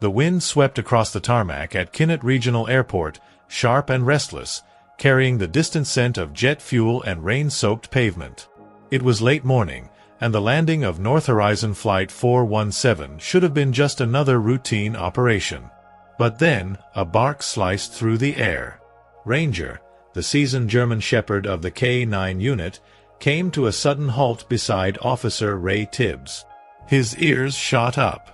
The wind swept across the tarmac at Kinnett Regional Airport, sharp and restless, carrying the distant scent of jet fuel and rain-soaked pavement. It was late morning, and the landing of North Horizon Flight 417 should have been just another routine operation. But then, a bark sliced through the air. Ranger, the seasoned German Shepherd of the K-9 unit, came to a sudden halt beside Officer Ray Tibbs. His ears shot up.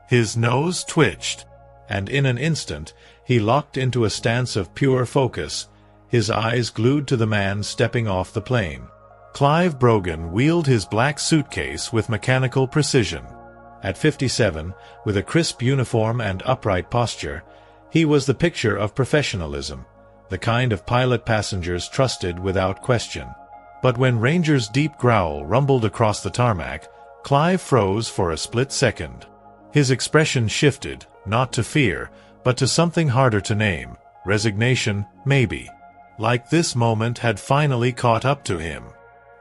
His nose twitched, and in an instant he locked into a stance of pure focus, his eyes glued to the man stepping off the plane. Clive Brogan wheeled his black suitcase with mechanical precision. At 57, with a crisp uniform and upright posture, he was the picture of professionalism, the kind of pilot passengers trusted without question. But when Ranger's deep growl rumbled across the tarmac, Clive froze for a split second. His expression shifted, not to fear, but to something harder to name, resignation, maybe. Like this moment had finally caught up to him.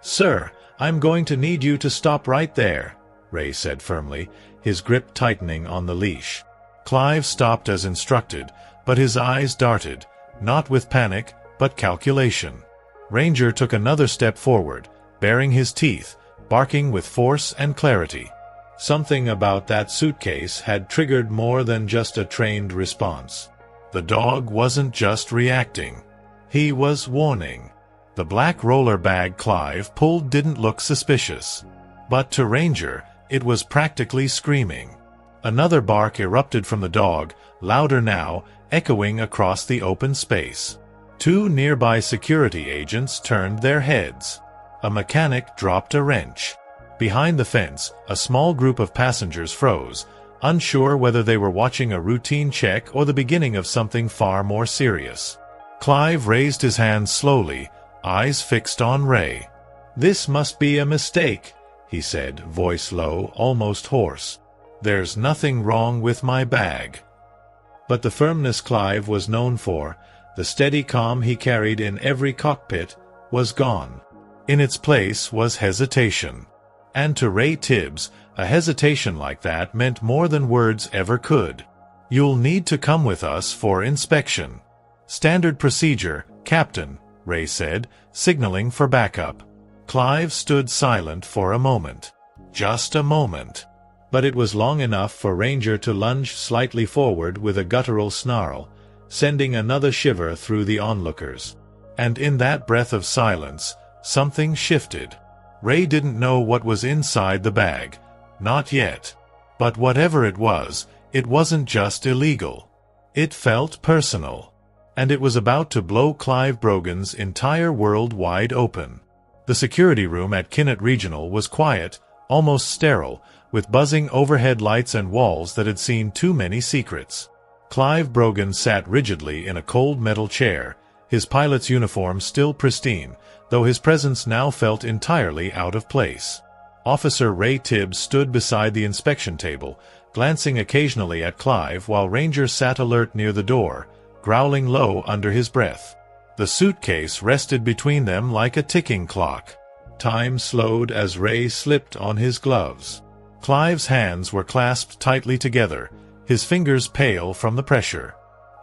"Sir, I'm going to need you to stop right there," Ray said firmly, his grip tightening on the leash. Clive stopped as instructed, but his eyes darted, not with panic, but calculation. Ranger took another step forward, baring his teeth, barking with force and clarity. Something about that suitcase had triggered more than just a trained response. The dog wasn't just reacting. He was warning. The black roller bag Clive pulled didn't look suspicious. But to Ranger, it was practically screaming. Another bark erupted from the dog, louder now, echoing across the open space. Two nearby security agents turned their heads. A mechanic dropped a wrench. Behind the fence, a small group of passengers froze, unsure whether they were watching a routine check or the beginning of something far more serious. Clive raised his hands slowly, eyes fixed on Ray. "This must be a mistake," he said, voice low, almost hoarse. "There's nothing wrong with my bag." But the firmness Clive was known for, the steady calm he carried in every cockpit, was gone. In its place was hesitation. And to Ray Tibbs, a hesitation like that meant more than words ever could. "You'll need to come with us for inspection." "Standard procedure, Captain," Ray said, signaling for backup. Clive stood silent for a moment. Just a moment. But it was long enough for Ranger to lunge slightly forward with a guttural snarl, sending another shiver through the onlookers. And in that breath of silence, something shifted. Ray didn't know what was inside the bag. Not yet. But whatever it wasn't just illegal. It felt personal. And it was about to blow Clive Brogan's entire world wide open. The security room at Kinnett Regional was quiet, almost sterile, with buzzing overhead lights and walls that had seen too many secrets. Clive Brogan sat rigidly in a cold metal chair, his pilot's uniform still pristine, though his presence now felt entirely out of place. Officer Ray Tibbs stood beside the inspection table, glancing occasionally at Clive while Ranger sat alert near the door, growling low under his breath. The suitcase rested between them like a ticking clock. Time slowed as Ray slipped on his gloves. Clive's hands were clasped tightly together, his fingers pale from the pressure.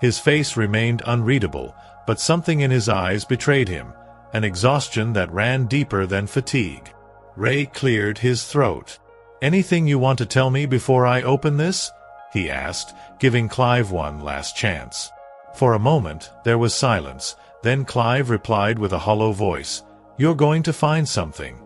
His face remained unreadable, but something in his eyes betrayed him, an exhaustion that ran deeper than fatigue. Ray cleared his throat. "Anything you want to tell me before I open this?" he asked, giving Clive one last chance. For a moment, there was silence, then Clive replied with a hollow voice, "You're going to find something.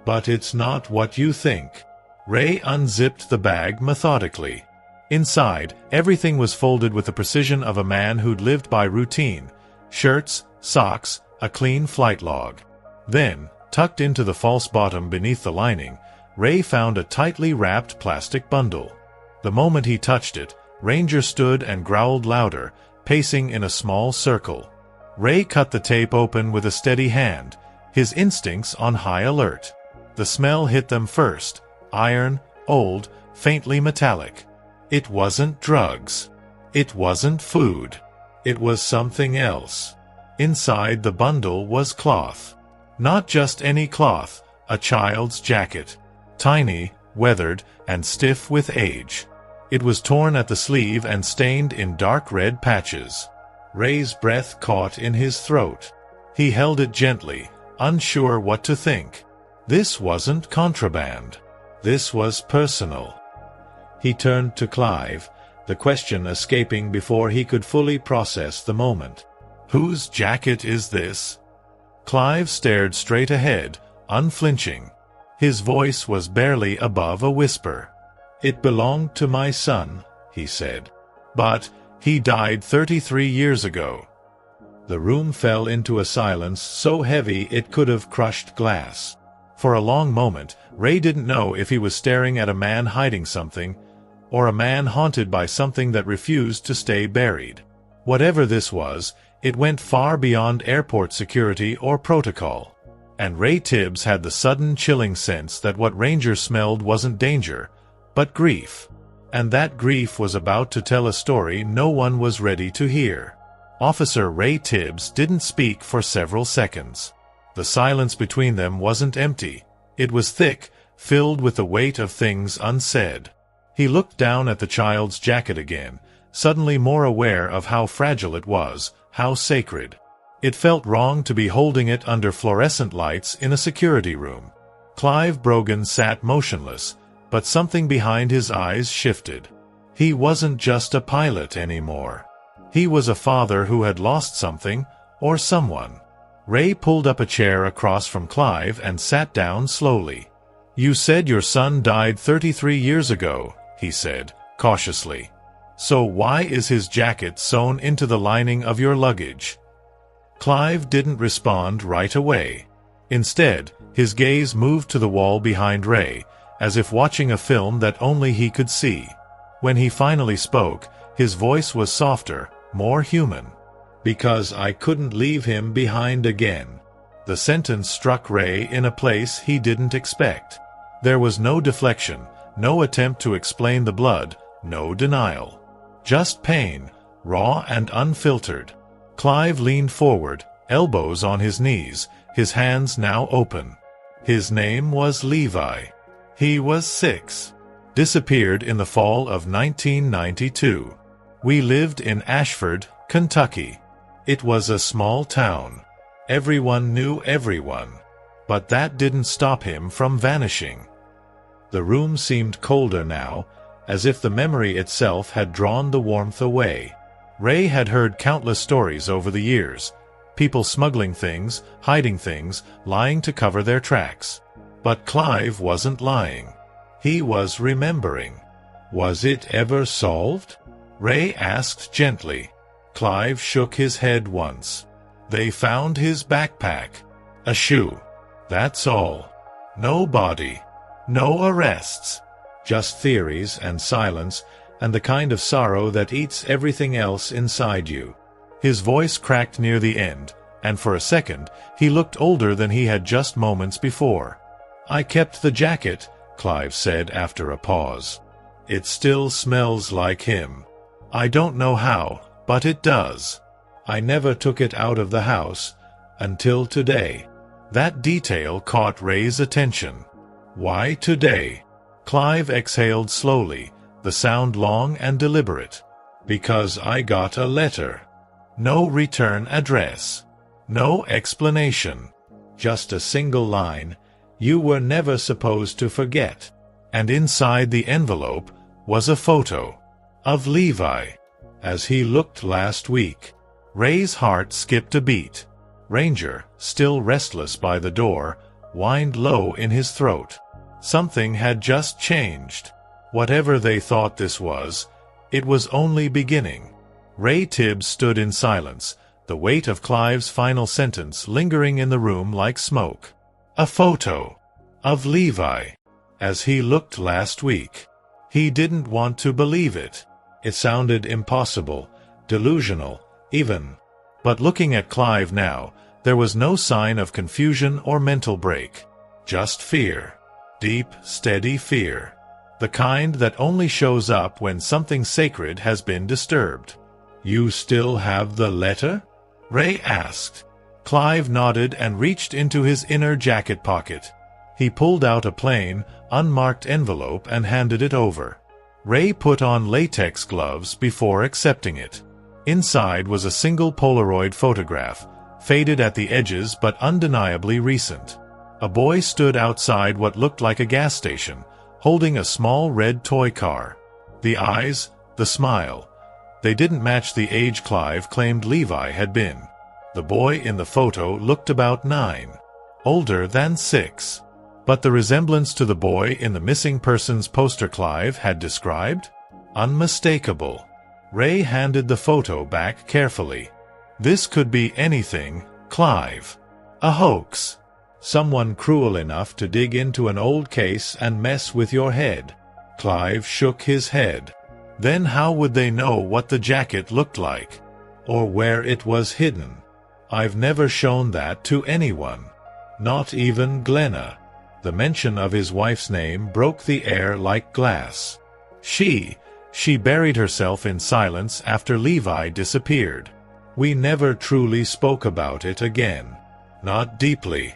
But it's not what you think." Ray unzipped the bag methodically. Inside, everything was folded with the precision of a man who'd lived by routine. Shirts, socks, a clean flight log. Then, tucked into the false bottom beneath the lining, Ray found a tightly wrapped plastic bundle. The moment he touched it, Ranger stood and growled louder, pacing in a small circle. Ray cut the tape open with a steady hand, his instincts on high alert. The smell hit them first, iron, old, faintly metallic. It wasn't drugs. It wasn't food. It was something else. Inside the bundle was cloth. Not just any cloth, a child's jacket. Tiny, weathered, and stiff with age. It was torn at the sleeve and stained in dark red patches. Ray's breath caught in his throat. He held it gently, unsure what to think. This wasn't contraband. This was personal. He turned to Clive, the question escaping before he could fully process the moment. "Whose jacket is this?" Clive stared straight ahead, unflinching. His voice was barely above a whisper. "It belonged to my son," he said. "But he died 33 years ago." The room fell into a silence so heavy it could have crushed glass. For a long moment, Ray didn't know if he was staring at a man hiding something, or a man haunted by something that refused to stay buried. Whatever this was, it went far beyond airport security or protocol. And Ray Tibbs had the sudden chilling sense that what Ranger smelled wasn't danger, but grief. And that grief was about to tell a story no one was ready to hear. Officer Ray Tibbs didn't speak for several seconds. The silence between them wasn't empty. It was thick, filled with the weight of things unsaid. He looked down at the child's jacket again, suddenly more aware of how fragile it was, how sacred. It felt wrong to be holding it under fluorescent lights in a security room. Clive Brogan sat motionless, but something behind his eyes shifted. He wasn't just a pilot anymore. He was a father who had lost something, or someone. Ray pulled up a chair across from Clive and sat down slowly. "You said your son died 33 years ago," he said, cautiously. "So why is his jacket sewn into the lining of your luggage?" Clive didn't respond right away. Instead, his gaze moved to the wall behind Ray, as if watching a film that only he could see. When he finally spoke, his voice was softer, more human. "Because I couldn't leave him behind again." The sentence struck Ray in a place he didn't expect. There was no deflection, no attempt to explain the blood, no denial. Just pain, raw and unfiltered. Clive leaned forward, elbows on his knees, his hands now open. His name was Levi. He was 6. Disappeared in the fall of 1992. We lived in Ashford, Kentucky. It was a small town. Everyone knew everyone. But that didn't stop him from vanishing. The room seemed colder now, as if the memory itself had drawn the warmth away. Ray had heard countless stories over the years. People smuggling things, hiding things, lying to cover their tracks. But Clive wasn't lying. He was remembering. Was it ever solved? Ray asked gently. Clive shook his head once. They found his backpack. A shoe. That's all. No body. No arrests. Just theories and silence, and the kind of sorrow that eats everything else inside you. His voice cracked near the end, and for a second, he looked older than he had just moments before. "I kept the jacket," Clive said after a pause. "It still smells like him. I don't know how, but it does. I never took it out of the house, until today." That detail caught Ray's attention. "Why today?" Clive exhaled slowly, the sound long and deliberate. "Because I got a letter. No return address. No explanation. Just a single line, 'You were never supposed to forget.' And inside the envelope was a photo of Levi, as he looked last week." Ray's heart skipped a beat. Ranger, still restless by the door, whined low in his throat. Something had just changed. Whatever they thought this was, it was only beginning. Ray Tibbs stood in silence, the weight of Clive's final sentence lingering in the room like smoke. A photo of Levi, as he looked last week. He didn't want to believe it. It sounded impossible, delusional, even. But looking at Clive now, there was no sign of confusion or mental break. Just fear. Deep, steady fear. The kind that only shows up when something sacred has been disturbed. "You still have the letter?" Ray asked. Clive nodded and reached into his inner jacket pocket. He pulled out a plain, unmarked envelope and handed it over. Ray put on latex gloves before accepting it. Inside was a single Polaroid photograph, faded at the edges but undeniably recent. A boy stood outside what looked like a gas station, holding a small red toy car. The eyes, the smile, they didn't match the age Clive claimed Levi had been. The boy in the photo looked about 9, older than 6. But the resemblance to the boy in the missing persons poster Clive had described? Unmistakable. Ray handed the photo back carefully. This could be anything, Clive. A hoax. Someone cruel enough to dig into an old case and mess with your head. Clive shook his head. Then how would they know what the jacket looked like? Or where it was hidden? I've never shown that to anyone. Not even Glenna. The mention of his wife's name broke the air like glass. She buried herself in silence after Levi disappeared. We never truly spoke about it again. Not deeply.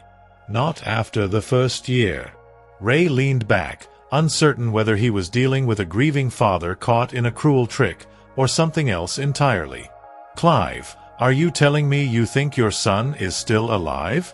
Not after the first year. Ray leaned back, uncertain whether he was dealing with a grieving father caught in a cruel trick, or something else entirely. Clive, are you telling me you think your son is still alive?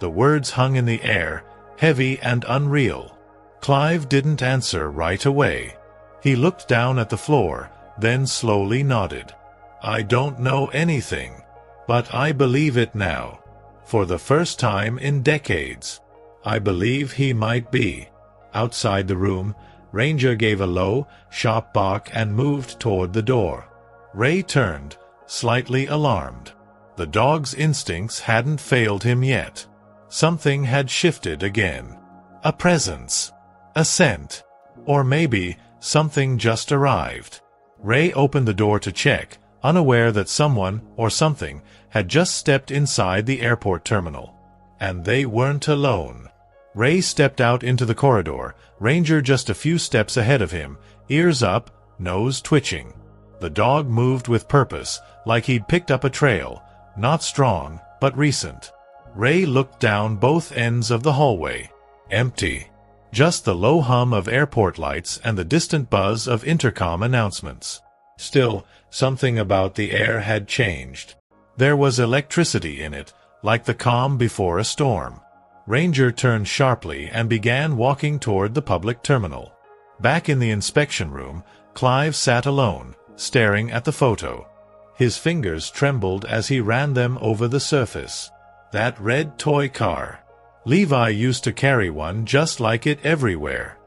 The words hung in the air, heavy and unreal. Clive didn't answer right away. He looked down at the floor, then slowly nodded. I don't know anything, but I believe it now. For the first time in decades. I believe he might be. Outside the room, Ranger gave a low, sharp bark and moved toward the door. Ray turned, slightly alarmed. The dog's instincts hadn't failed him yet. Something had shifted again. A presence. A scent. Or maybe something just arrived. Ray opened the door to check, unaware that someone, or something, had just stepped inside the airport terminal. And they weren't alone. Ray stepped out into the corridor, Ranger just a few steps ahead of him, ears up, nose twitching. The dog moved with purpose, like he'd picked up a trail, not strong, but recent. Ray looked down both ends of the hallway. Empty. Just the low hum of airport lights and the distant buzz of intercom announcements. Still, something about the air had changed. There was electricity in it, like the calm before a storm. Ranger turned sharply and began walking toward the public terminal. Back in the inspection room, Clive sat alone, staring at the photo. His fingers trembled as he ran them over the surface. That red toy car. Levi used to carry one just like it everywhere.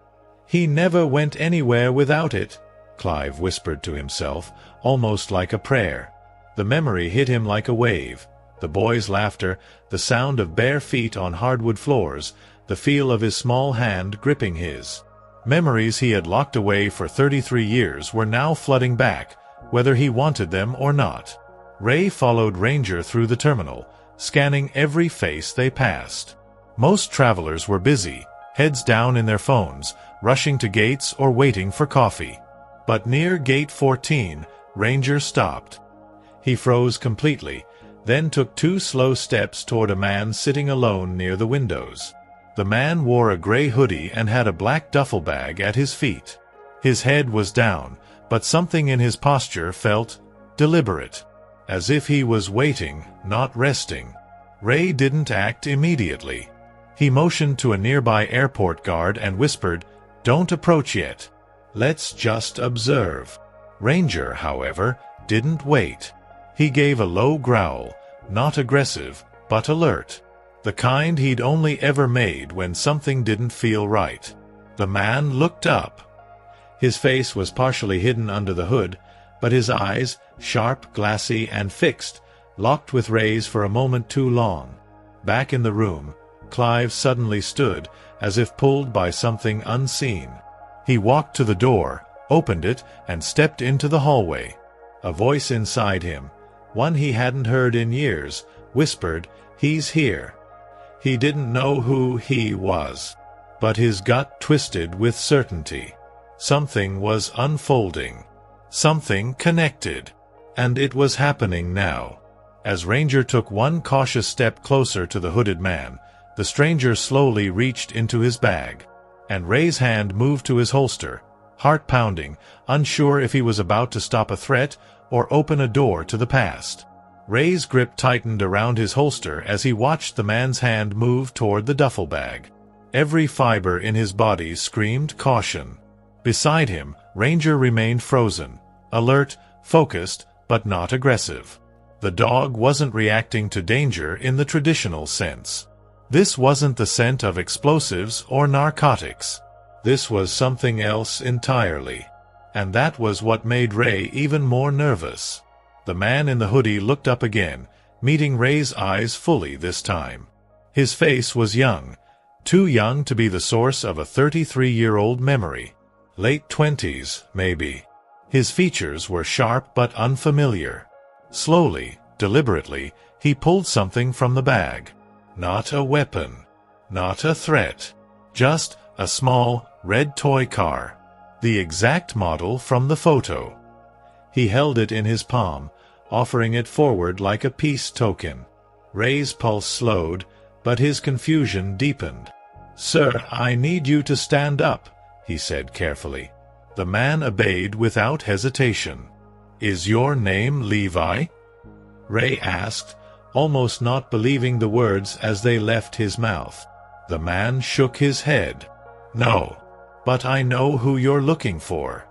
He never went anywhere without it, Clive whispered to himself, almost like a prayer. The memory hit him like a wave. The boy's laughter, the sound of bare feet on hardwood floors, the feel of his small hand gripping his. Memories he had locked away for 33 years were now flooding back, whether he wanted them or not. Ray followed Ranger through the terminal, scanning every face they passed. Most travelers were busy, heads down in their phones, rushing to gates or waiting for coffee. But near Gate 14, Ranger stopped. He froze completely, then took 2 slow steps toward a man sitting alone near the windows. The man wore a gray hoodie and had a black duffel bag at his feet. His head was down, but something in his posture felt deliberate, as if he was waiting, not resting. Ray didn't act immediately. He motioned to a nearby airport guard and whispered, "Don't approach yet. Let's just observe." Ranger, however, didn't wait. He gave a low growl, not aggressive, but alert. The kind he'd only ever made when something didn't feel right. The man looked up. His face was partially hidden under the hood, but his eyes, sharp, glassy, and fixed, locked with Ray's for a moment too long. Back in the room, Clive suddenly stood, as if pulled by something unseen. He walked to the door, opened it, and stepped into the hallway. A voice inside him, one he hadn't heard in years, whispered, "He's here." He didn't know who he was, but his gut twisted with certainty. Something was unfolding. Something connected. And it was happening now. As Ranger took one cautious step closer to the hooded man, the stranger slowly reached into his bag, and Ray's hand moved to his holster, heart pounding, unsure if he was about to stop a threat or open a door to the past. Ray's grip tightened around his holster as he watched the man's hand move toward the duffel bag. Every fiber in his body screamed caution. Beside him, Ranger remained frozen, alert, focused, but not aggressive. The dog wasn't reacting to danger in the traditional sense. This wasn't the scent of explosives or narcotics. This was something else entirely. And that was what made Ray even more nervous. The man in the hoodie looked up again, meeting Ray's eyes fully this time. His face was young, too young to be the source of a 33-year-old memory. Late 20s, maybe. His features were sharp but unfamiliar. Slowly, deliberately, he pulled something from the bag. Not a weapon. Not a threat. Just a small, red toy car. The exact model from the photo. He held it in his palm, offering it forward like a peace token. Ray's pulse slowed, but his confusion deepened. "Sir, I need you to stand up," he said carefully. The man obeyed without hesitation. "Is your name Levi?" Ray asked, almost not believing the words as they left his mouth. The man shook his head. "No, but I know who you're looking for."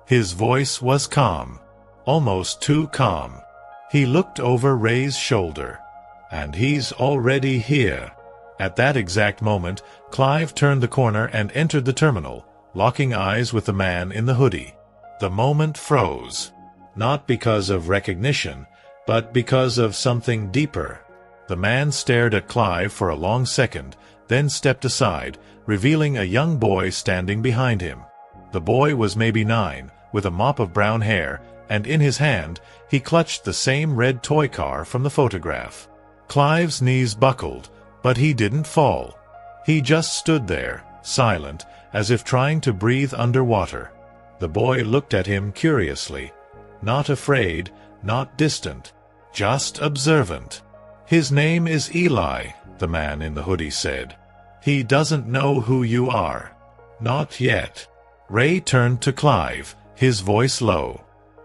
His voice was calm, almost too calm. He looked over Ray's shoulder. "And he's already here." At that exact moment, Clive turned the corner and entered the terminal, locking eyes with the man in the hoodie. The moment froze. Not because of recognition, but because of something deeper. The man stared at Clive for a long second, then stepped aside, revealing a young boy standing behind him. The boy was maybe 9, with a mop of brown hair, and in his hand, he clutched the same red toy car from the photograph. Clive's knees buckled, but he didn't fall. He just stood there, silent, as if trying to breathe underwater. The boy looked at him curiously. Not afraid, not distant, just observant. "His name is Eli," the man in the hoodie said. "He doesn't know who you are." "Not yet." Ray turned to Clive, his voice low.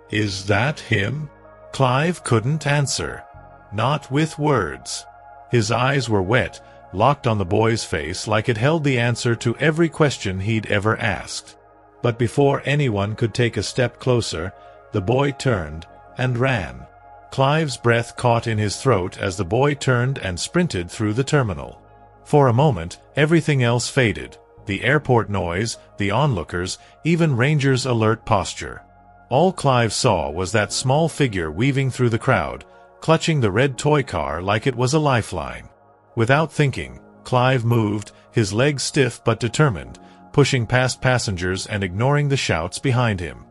"Is that him?" Clive couldn't answer. Not with words. His eyes were wet, locked on the boy's face like it held the answer to every question he'd ever asked. But before anyone could take a step closer, the boy turned and ran. Clive's breath caught in his throat as the boy turned and sprinted through the terminal. For a moment, everything else faded. The airport noise, the onlookers, even Ranger's alert posture. All Clive saw was that small figure weaving through the crowd, clutching the red toy car like it was a lifeline. Without thinking, Clive moved, his legs stiff but determined, pushing past passengers and ignoring the shouts behind him.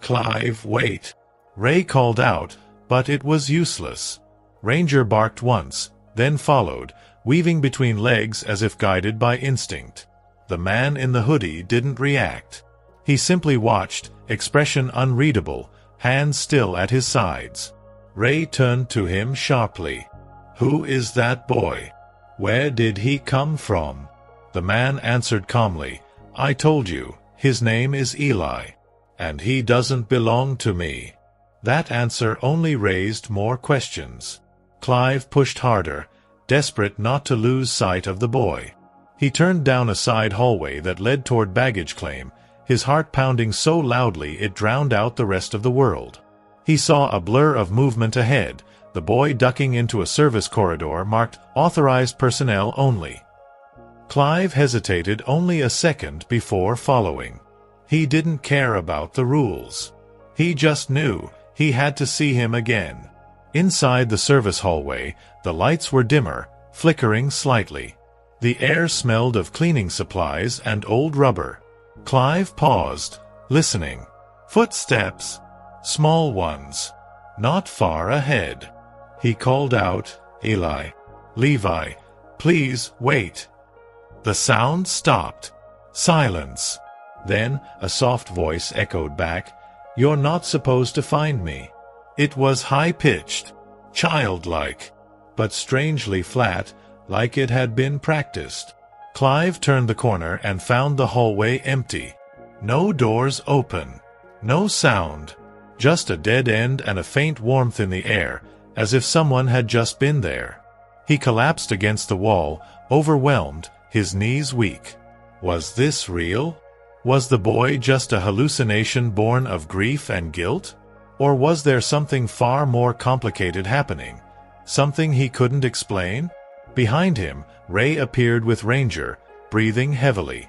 "Clive, wait!" Ray called out, but it was useless. Ranger barked once, then followed, weaving between legs as if guided by instinct. The man in the hoodie didn't react. He simply watched, expression unreadable, hands still at his sides. Ray turned to him sharply. "Who is that boy? Where did he come from?" The man answered calmly, "I told you, his name is Eli. And he doesn't belong to me." That answer only raised more questions. Clive pushed harder, desperate not to lose sight of the boy. He turned down a side hallway that led toward baggage claim, his heart pounding so loudly it drowned out the rest of the world. He saw a blur of movement ahead, the boy ducking into a service corridor marked "Authorized Personnel Only." Clive hesitated only a second before following. He didn't care about the rules. He just knew he had to see him again. Inside the service hallway, the lights were dimmer, flickering slightly. The air smelled of cleaning supplies and old rubber. Clive paused, listening. Footsteps. Small ones. Not far ahead. He called out, "Eli. Levi. Please, wait." The sound stopped. Silence. Then a soft voice echoed back, "You're not supposed to find me." It was high-pitched, childlike, but strangely flat, like it had been practiced. Clive turned the corner and found the hallway empty. No doors open. No sound. Just a dead end and a faint warmth in the air, as if someone had just been there. He collapsed against the wall, overwhelmed, his knees weak. Was this real? Was the boy just a hallucination born of grief and guilt? Or was there something far more complicated happening? Something he couldn't explain? Behind him, Ray appeared with Ranger, breathing heavily.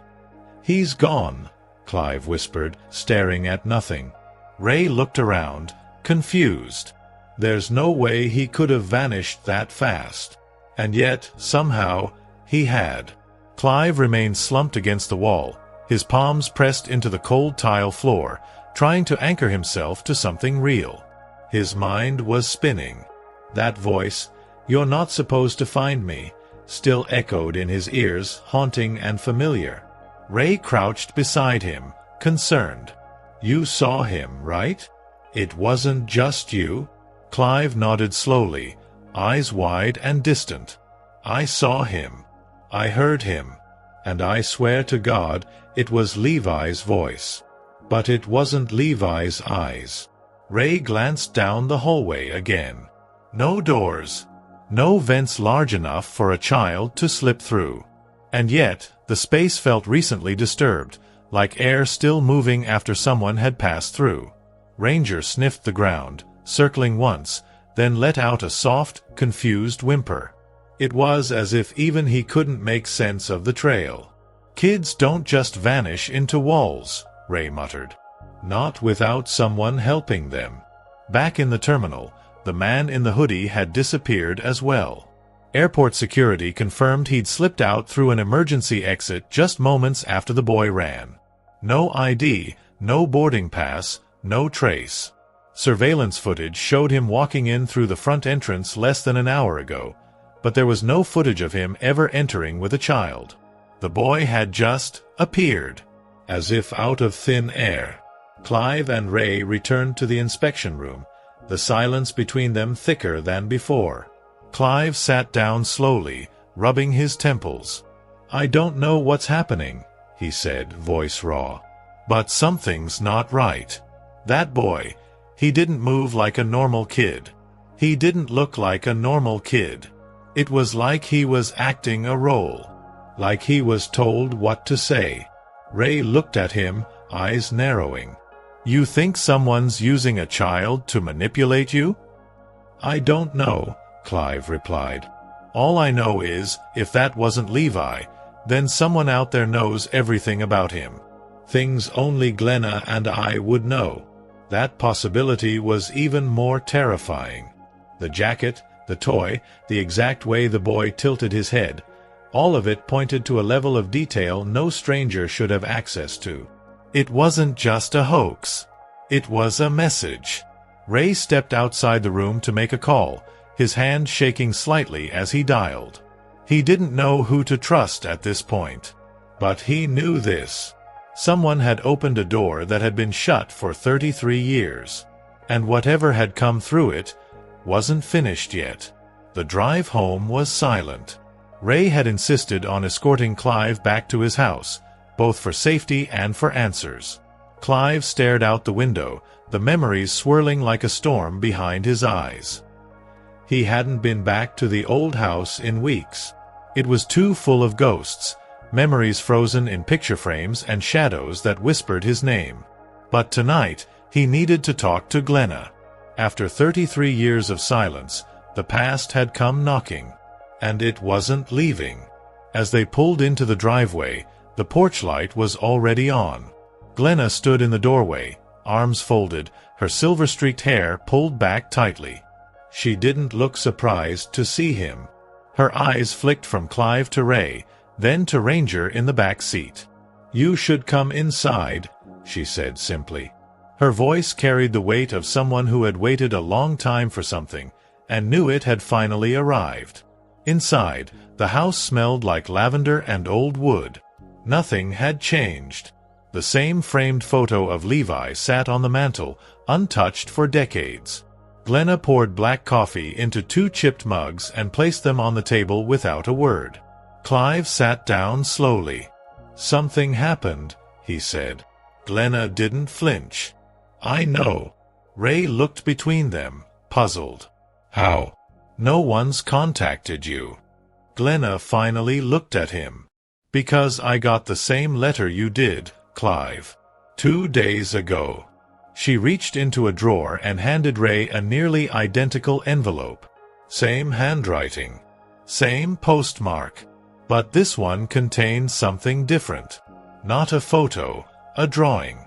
"He's gone," Clive whispered, staring at nothing. Ray looked around, confused. There's no way he could have vanished that fast. And yet, somehow, he had. Clive remained slumped against the wall, his palms pressed into the cold tile floor, trying to anchor himself to something real. His mind was spinning. That voice, "You're not supposed to find me," still echoed in his ears, haunting and familiar. Ray crouched beside him, concerned. "You saw him, right? It wasn't just you?" Clive nodded slowly, eyes wide and distant. "I saw him. I heard him. And I swear to God, it was Levi's voice. But it wasn't Levi's eyes." Ray glanced down the hallway again. No doors. No vents large enough for a child to slip through. And yet, the space felt recently disturbed, like air still moving after someone had passed through. Ranger sniffed the ground, circling once, then let out a soft, confused whimper. It was as if even he couldn't make sense of the trail. "Kids don't just vanish into walls," Ray muttered. "Not without someone helping them." Back in the terminal, the man in the hoodie had disappeared as well. Airport security confirmed he'd slipped out through an emergency exit just moments after the boy ran. No ID, no boarding pass, no trace. Surveillance footage showed him walking in through the front entrance less than an hour ago, but there was no footage of him ever entering with a child. The boy had just appeared, as if out of thin air. Clive and Ray returned to the inspection room, the silence between them thicker than before. Clive sat down slowly, rubbing his temples. "I don't know what's happening," he said, voice raw. "But something's not right. That boy, he didn't move like a normal kid. He didn't look like a normal kid. It was like he was acting a role. Like he was told what to say." Ray looked at him, eyes narrowing. "You think someone's using a child to manipulate you?" "I don't know," Clive replied. "All I know is, if that wasn't Levi, then someone out there knows everything about him. Things only Glenna and I would know." That possibility was even more terrifying. The jacket, the toy, the exact way the boy tilted his head, all of it pointed to a level of detail no stranger should have access to. It wasn't just a hoax. It was a message. Ray stepped outside the room to make a call, his hand shaking slightly as he dialed. He didn't know who to trust at this point. But he knew this. Someone had opened a door that had been shut for 33 years. And whatever had come through it wasn't finished yet. The drive home was silent. Ray had insisted on escorting Clive back to his house, both for safety and for answers. Clive stared out the window, the memories swirling like a storm behind his eyes. He hadn't been back to the old house in weeks. It was too full of ghosts, memories frozen in picture frames and shadows that whispered his name. But tonight, he needed to talk to Glenna. After 33 years of silence, the past had come knocking. And it wasn't leaving. As they pulled into the driveway, the porch light was already on. Glenna stood in the doorway, arms folded, her silver-streaked hair pulled back tightly. She didn't look surprised to see him. Her eyes flicked from Clive to Ray, then to Ranger in the back seat. "You should come inside," she said simply. Her voice carried the weight of someone who had waited a long time for something, and knew it had finally arrived. Inside, the house smelled like lavender and old wood. Nothing had changed. The same framed photo of Levi sat on the mantel, untouched for decades. Glenna poured black coffee into 2 chipped mugs and placed them on the table without a word. Clive sat down slowly. "Something happened," he said. Glenna didn't flinch. I know. Ray looked between them, puzzled. How? No one's contacted you. Glenna finally looked at him. Because I got the same letter you did, Clive. 2 days ago. She reached into a drawer and handed Ray a nearly identical envelope. Same handwriting. Same postmark. But this one contained something different. Not a photo, a drawing.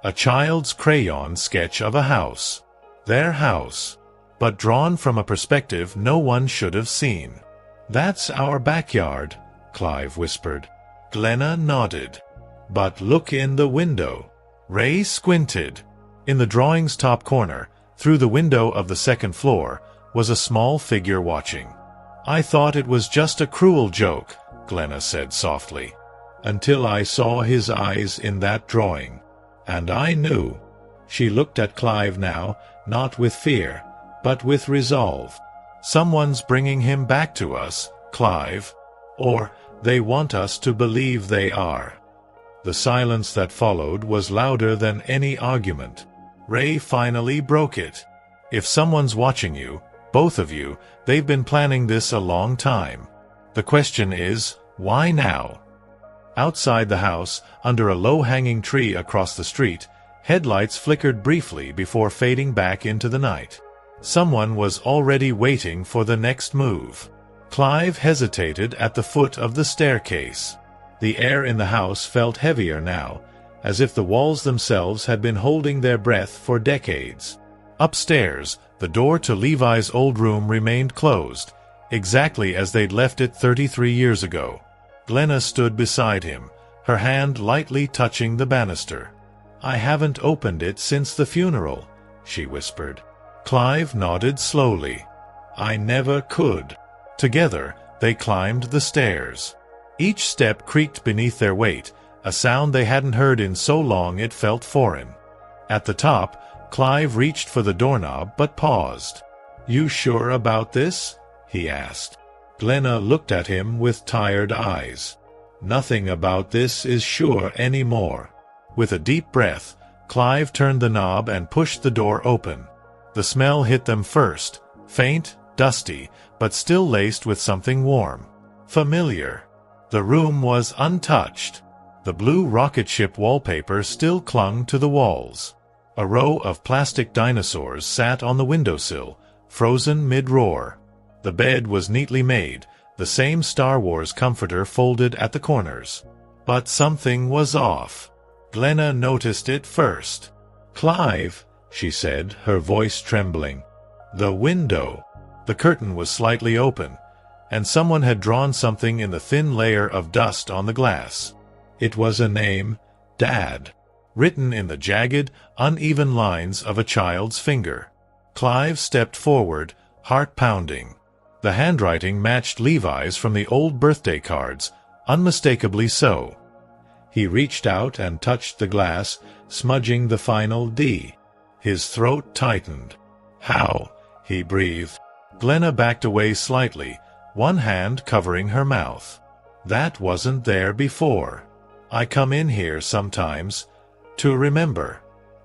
A child's crayon sketch of a house. Their house. But drawn from a perspective no one should have seen. That's our backyard, Clive whispered. Glenna nodded. But look in the window. Ray squinted. In the drawing's top corner, through the window of the second floor, was a small figure watching. I thought it was just a cruel joke, Glenna said softly. Until I saw his eyes in that drawing. And I knew. She looked at Clive now, not with fear, but with resolve. Someone's bringing him back to us, Clive. Or they want us to believe they are. The silence that followed was louder than any argument. Ray finally broke it. If someone's watching you, both of you, they've been planning this a long time. The question is, why now? Outside the house, under a low-hanging tree across the street, headlights flickered briefly before fading back into the night. Someone was already waiting for the next move. Clive hesitated at the foot of the staircase. The air in the house felt heavier now, as if the walls themselves had been holding their breath for decades. Upstairs, the door to Levi's old room remained closed, exactly as they'd left it 33 years ago. Glenna stood beside him, her hand lightly touching the banister. I haven't opened it since the funeral, she whispered. Clive nodded slowly. I never could. Together, they climbed the stairs. Each step creaked beneath their weight, a sound they hadn't heard in so long it felt foreign. At the top, Clive reached for the doorknob but paused. You sure about this? He asked. Glenna looked at him with tired eyes. Nothing about this is sure anymore. With a deep breath, Clive turned the knob and pushed the door open. The smell hit them first, faint, dusty, but still laced with something warm. Familiar. The room was untouched. The blue rocket ship wallpaper still clung to the walls. A row of plastic dinosaurs sat on the windowsill, frozen mid-roar. The bed was neatly made, the same Star Wars comforter folded at the corners. But something was off. Glenna noticed it first. Clive, she said, her voice trembling. The window. The curtain was slightly open, and someone had drawn something in the thin layer of dust on the glass. It was a name, Dad, written in the jagged, uneven lines of a child's finger. Clive stepped forward, heart pounding. The handwriting matched Levi's from the old birthday cards, unmistakably so. He reached out and touched the glass, smudging the final D. His throat tightened. How? He breathed. Glenna backed away slightly, one hand covering her mouth. That wasn't there before. I come in here sometimes to remember.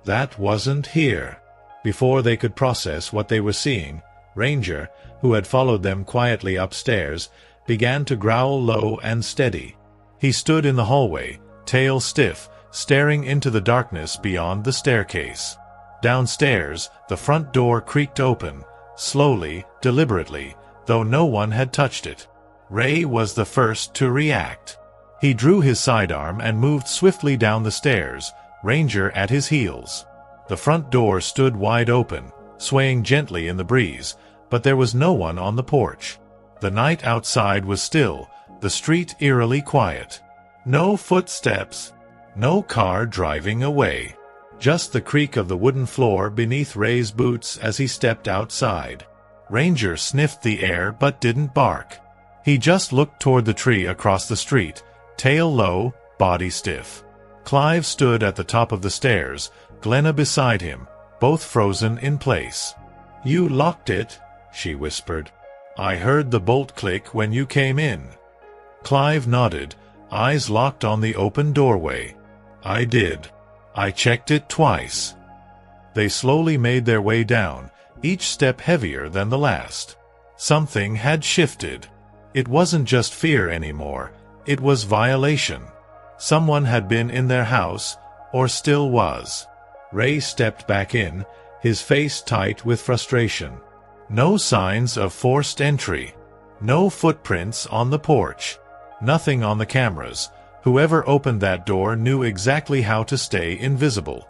That wasn't here. Before they could process what they were seeing, Ranger, who had followed them quietly upstairs, began to growl low and steady. He stood in the hallway, tail stiff, staring into the darkness beyond the staircase. Downstairs, the front door creaked open, slowly, deliberately, though no one had touched it. Ray was the first to react. He drew his sidearm and moved swiftly down the stairs, Ranger at his heels. The front door stood wide open, swaying gently in the breeze, but there was no one on the porch. The night outside was still, the street eerily quiet. No footsteps. No car driving away. Just the creak of the wooden floor beneath Ray's boots as he stepped outside. Ranger sniffed the air but didn't bark. He just looked toward the tree across the street, tail low, body stiff. Clive stood at the top of the stairs, Glenna beside him, both frozen in place. You locked it, she whispered. I heard the bolt click when you came in. Clive nodded, eyes locked on the open doorway. I did. I checked it twice. They slowly made their way down, each step heavier than the last. Something had shifted. It wasn't just fear anymore, it was violation. Someone had been in their house, or still was. Ray stepped back in, his face tight with frustration. No signs of forced entry. No footprints on the porch. Nothing on the cameras. Whoever opened that door knew exactly how to stay invisible.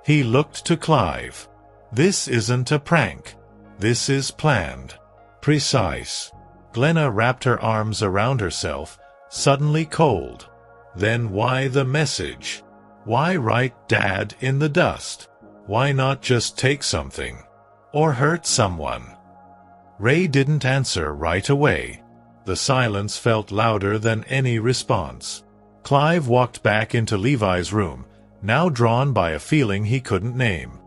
He looked to Clive. This isn't a prank. This is planned. Precise. Glenna wrapped her arms around herself, suddenly cold. Then why the message? Why write Dad in the dust? Why not just take something? Or hurt someone? Ray didn't answer right away. The silence felt louder than any response. Clive walked back into Levi's room, now drawn by a feeling he couldn't name.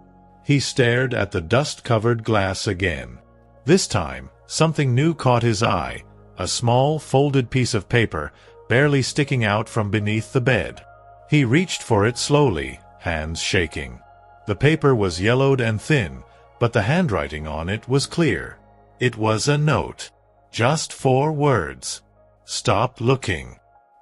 He stared at the dust-covered glass again. This time, something new caught his eye, a small, folded piece of paper, barely sticking out from beneath the bed. He reached for it slowly, hands shaking. The paper was yellowed and thin, but the handwriting on it was clear. It was a note. Just 4 words. Stop looking.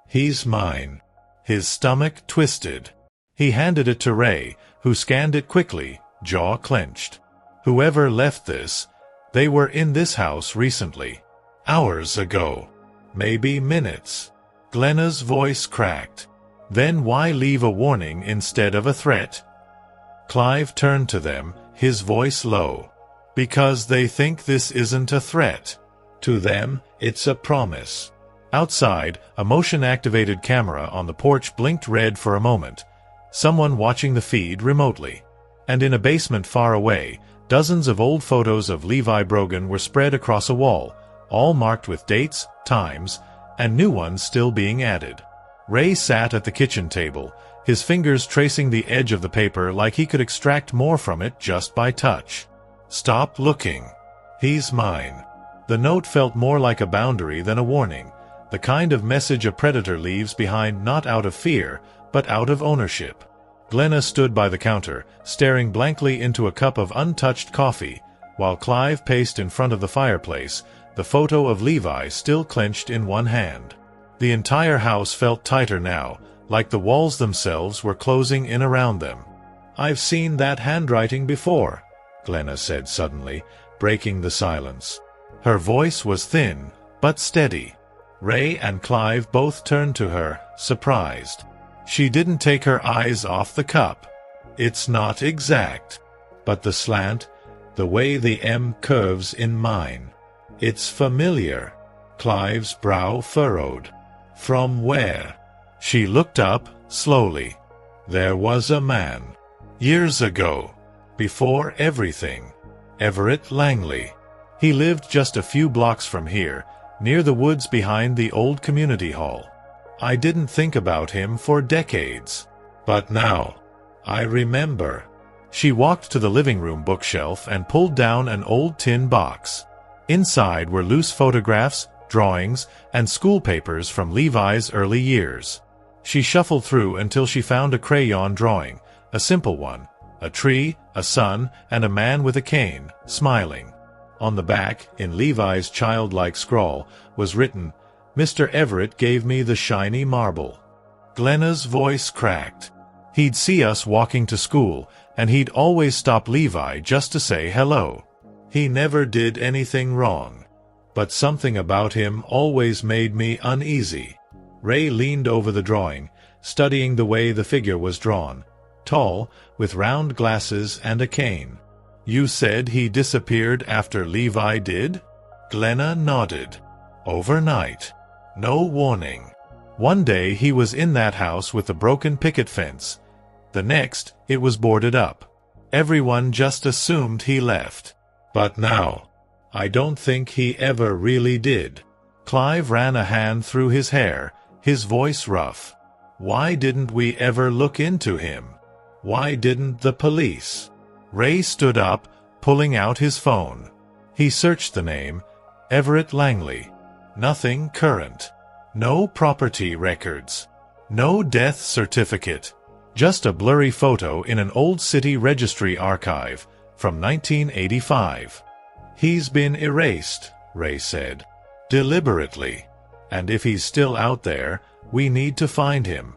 He's mine. His stomach twisted. He handed it to Ray, who scanned it quickly, jaw clenched. Whoever left this, they were in this house recently. Hours ago. Maybe minutes. Glenna's voice cracked. Then why leave a warning instead of a threat? Clive turned to them, his voice low. Because they think this isn't a threat. To them, it's a promise. Outside, a motion-activated camera on the porch blinked red for a moment. Someone watching the feed remotely. And in a basement far away, dozens of old photos of Levi Brogan were spread across a wall, all marked with dates, times, and new ones still being added. Ray sat at the kitchen table, his fingers tracing the edge of the paper like he could extract more from it just by touch. Stop looking. He's mine. The note felt more like a boundary than a warning, the kind of message a predator leaves behind not out of fear, but out of ownership. Glenna stood by the counter, staring blankly into a cup of untouched coffee, while Clive paced in front of the fireplace, the photo of Levi still clenched in one hand. The entire house felt tighter now, like the walls themselves were closing in around them. "I've seen that handwriting before," Glenna said suddenly, breaking the silence. Her voice was thin, but steady. Ray and Clive both turned to her, surprised. She didn't take her eyes off the cup. "It's not exact. But the slant, the way the M curves in mine. It's familiar." Clive's brow furrowed. "From where?" She looked up, slowly. "There was a man. Years ago. Before everything. Everett Langley. He lived just a few blocks from here, near the woods behind the old community hall. I didn't think about him for decades. But now, I remember." She walked to the living room bookshelf and pulled down an old tin box. Inside were loose photographs, drawings, and school papers from Levi's early years. She shuffled through until she found a crayon drawing, a simple one, a tree, a sun, and a man with a cane, smiling. On the back, in Levi's childlike scrawl, was written, "Mr. Everett gave me the shiny marble." Glenna's voice cracked. He'd see us walking to school, and he'd always stop Levi just to say hello. He never did anything wrong. But something about him always made me uneasy. Ray leaned over the drawing, studying the way the figure was drawn. Tall, with round glasses and a cane. "You said he disappeared after Levi did?" Glenna nodded. "Overnight. No warning. One day he was in that house with the broken picket fence. The next, it was boarded up. Everyone just assumed he left. But now, I don't think he ever really did." Clive ran a hand through his hair, his voice rough. "Why didn't we ever look into him? Why didn't the police?" Ray stood up, pulling out his phone. He searched the name, Everett Langley. Nothing current. No property records. No death certificate. Just a blurry photo in an old city registry archive from 1985. "He's been erased," Ray said. "Deliberately. And if he's still out there, we need to find him."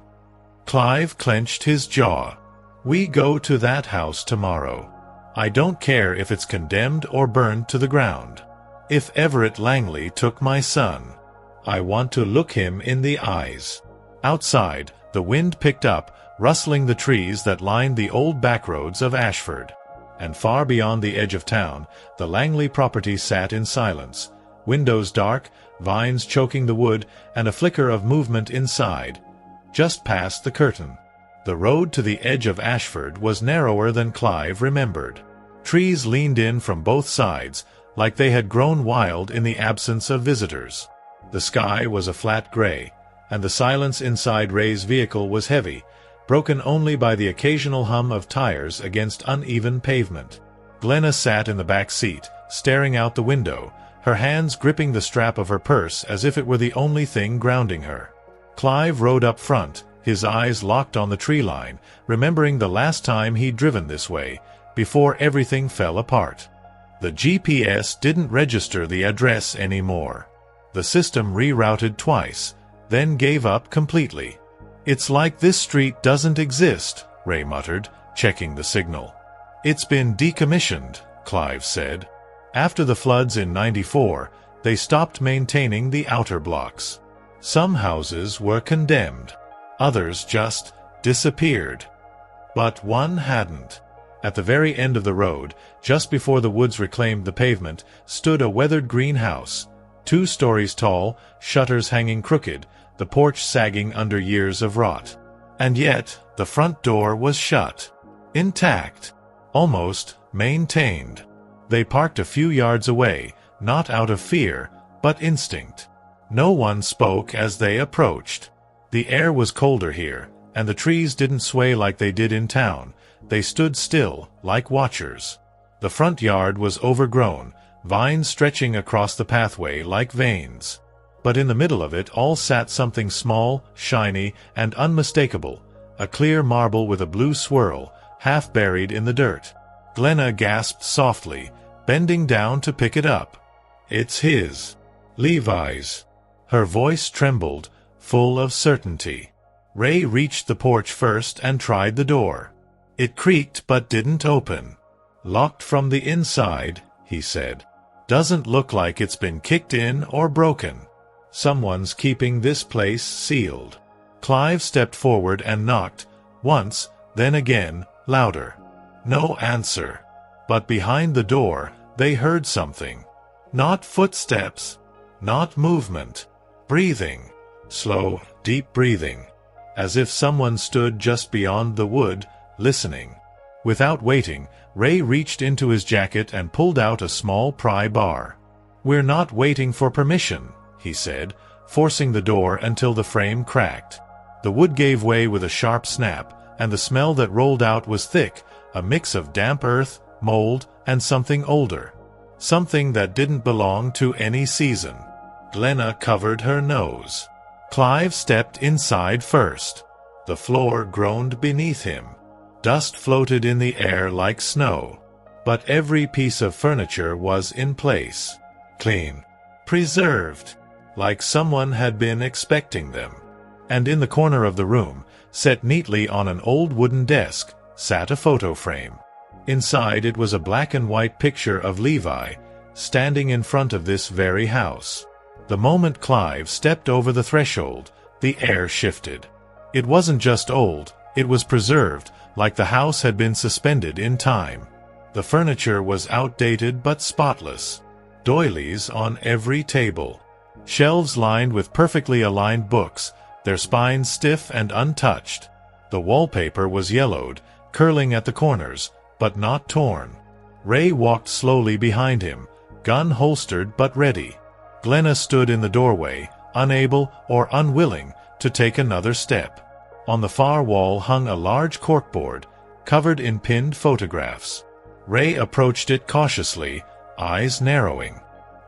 Clive clenched his jaw. "We go to that house tomorrow. I don't care if it's condemned or burned to the ground. If Everett Langley took my son, I want to look him in the eyes." Outside, the wind picked up, rustling the trees that lined the old backroads of Ashford. And far beyond the edge of town, the Langley property sat in silence. Windows dark, vines choking the wood, and a flicker of movement inside. Just past the curtain, the road to the edge of Ashford was narrower than Clive remembered. Trees leaned in from both sides, like they had grown wild in the absence of visitors. The sky was a flat gray, and the silence inside Ray's vehicle was heavy, broken only by the occasional hum of tires against uneven pavement. Glenna sat in the back seat, staring out the window, her hands gripping the strap of her purse as if it were the only thing grounding her. Clive rode up front, his eyes locked on the tree line, remembering the last time he'd driven this way, before everything fell apart. The GPS didn't register the address anymore. The system rerouted twice, then gave up completely. "It's like this street doesn't exist," Ray muttered, checking the signal. "It's been decommissioned," Clive said. After the floods in '94, they stopped maintaining the outer blocks. Some houses were condemned. Others just disappeared. But one hadn't. At the very end of the road, just before the woods reclaimed the pavement, stood a weathered green house, 2 stories tall, shutters hanging crooked, the porch sagging under years of rot. And yet, the front door was shut. Intact. Almost maintained. They parked a few yards away, not out of fear, but instinct. No one spoke as they approached. The air was colder here, and the trees didn't sway like they did in town. They stood still, like watchers. The front yard was overgrown, vines stretching across the pathway like veins. But in the middle of it all sat something small, shiny, and unmistakable, a clear marble with a blue swirl, half buried in the dirt. Glenna gasped softly, bending down to pick it up. "It's his. Levi's." Her voice trembled, full of certainty. Ray reached the porch first and tried the door. It creaked but didn't open. "Locked from the inside," he said. "Doesn't look like it's been kicked in or broken. Someone's keeping this place sealed." Clive stepped forward and knocked, once, then again, louder. No answer. But behind the door, they heard something. Not footsteps. Not movement. Breathing. Slow, deep breathing. As if someone stood just beyond the wood, listening. Without waiting, Ray reached into his jacket and pulled out a small pry bar. "We're not waiting for permission," he said, forcing the door until the frame cracked. The wood gave way with a sharp snap, and the smell that rolled out was thick, a mix of damp earth, mold, and something older. Something that didn't belong to any season. Glenna covered her nose. Clive stepped inside first. The floor groaned beneath him. Dust floated in the air like snow. But every piece of furniture was in place. Clean. Preserved. Like someone had been expecting them. And in the corner of the room, set neatly on an old wooden desk, sat a photo frame. Inside it was a black and white picture of Levi, standing in front of this very house. The moment Clive stepped over the threshold, the air shifted. It wasn't just old, it was preserved, like the house had been suspended in time. The furniture was outdated but spotless. Doilies on every table. Shelves lined with perfectly aligned books, their spines stiff and untouched. The wallpaper was yellowed, curling at the corners, but not torn. Ray walked slowly behind him, gun holstered but ready. Glenna stood in the doorway, unable or unwilling to take another step. On the far wall hung a large corkboard, covered in pinned photographs. Ray approached it cautiously, eyes narrowing.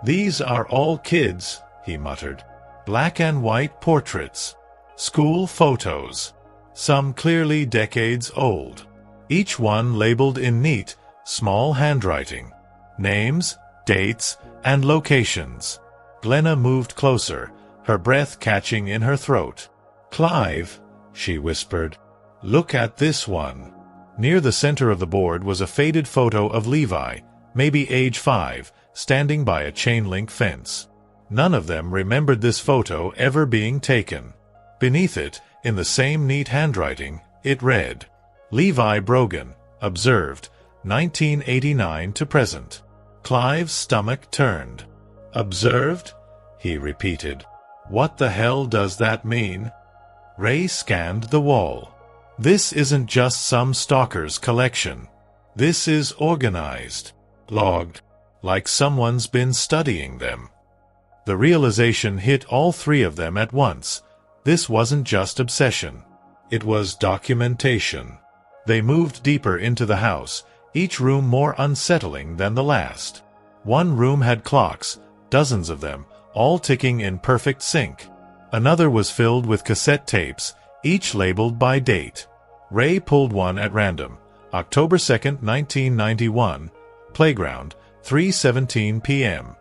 "These are all kids," he muttered. "Black and white portraits. School photos. some clearly decades old. Each one labeled in neat, small handwriting. Names, dates, and locations. Glenna moved closer, her breath catching in her throat. "Clive," she whispered, "look at this one." Near the center of the board was a faded photo of Levi, maybe age 5, standing by a chain-link fence. None of them remembered this photo ever being taken. Beneath it, in the same neat handwriting, it read, "Levi Brogan, observed, 1989 to present." Clive's stomach turned. "Observed?" he repeated. "What the hell does that mean?" Ray scanned the wall. This isn't just some stalker's collection. This is organized, logged, like someone's been studying them. The realization hit all three of them at once. This wasn't just obsession. It was documentation. They moved deeper into the house, each room more unsettling than the last. One room had clocks, dozens of them, all ticking in perfect sync. Another was filled with cassette tapes, each labeled by date. Ray pulled one at random. October 2nd, 1991. Playground, 3:17 p.m.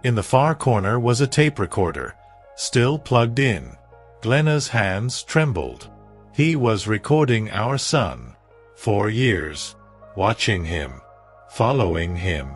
In the far corner was a tape recorder, still plugged in. Glenna's hands trembled. He was recording our son. 4 years. Watching him. Following him.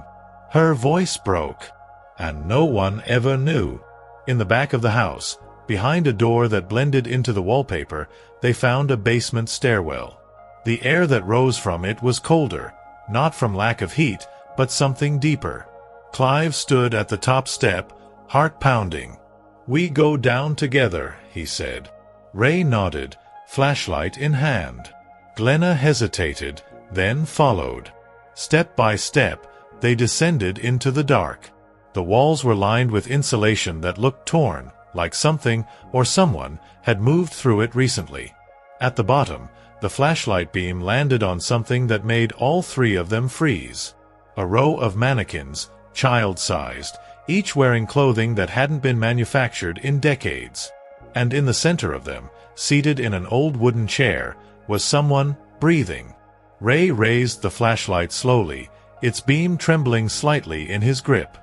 Her voice broke. And no one ever knew. In the back of the house, behind a door that blended into the wallpaper, they found a basement stairwell. The air that rose from it was colder, not from lack of heat, but something deeper. Clive stood at the top step, heart pounding. "We go down together," he said. Ray nodded, flashlight in hand. Glenna hesitated, then followed. Step by step, they descended into the dark. The walls were lined with insulation that looked torn, like something or someone had moved through it recently. At the bottom, the flashlight beam landed on something that made all three of them freeze. A row of mannequins, child-sized, each wearing clothing that hadn't been manufactured in decades. And in the center of them, seated in an old wooden chair, was someone breathing. Ray raised the flashlight slowly, its beam trembling slightly in his grip.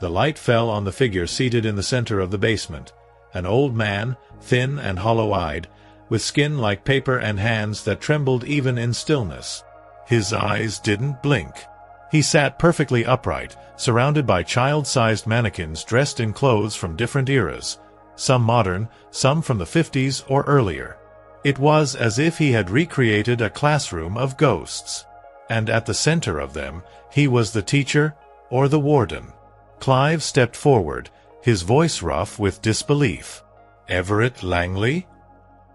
The light fell on the figure seated in the center of the basement, an old man, thin and hollow-eyed, with skin like paper and hands that trembled even in stillness. His eyes didn't blink. He sat perfectly upright, surrounded by child-sized mannequins dressed in clothes from different eras, some modern, some from the 50s or earlier. It was as if he had recreated a classroom of ghosts. And at the center of them, he was the teacher or the warden. Clive stepped forward, his voice rough with disbelief. "Everett Langley?"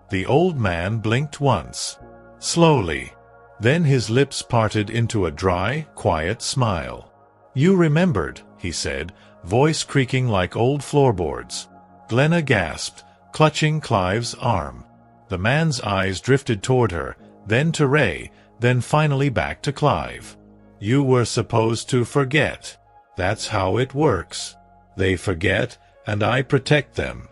The old man blinked once. Slowly. Then his lips parted into a dry, quiet smile. "You remembered," he said, voice creaking like old floorboards. Glenna gasped, clutching Clive's arm. The man's eyes drifted toward her, then to Ray, then finally back to Clive. "You were supposed to forget. That's how it works. They forget, and I protect them.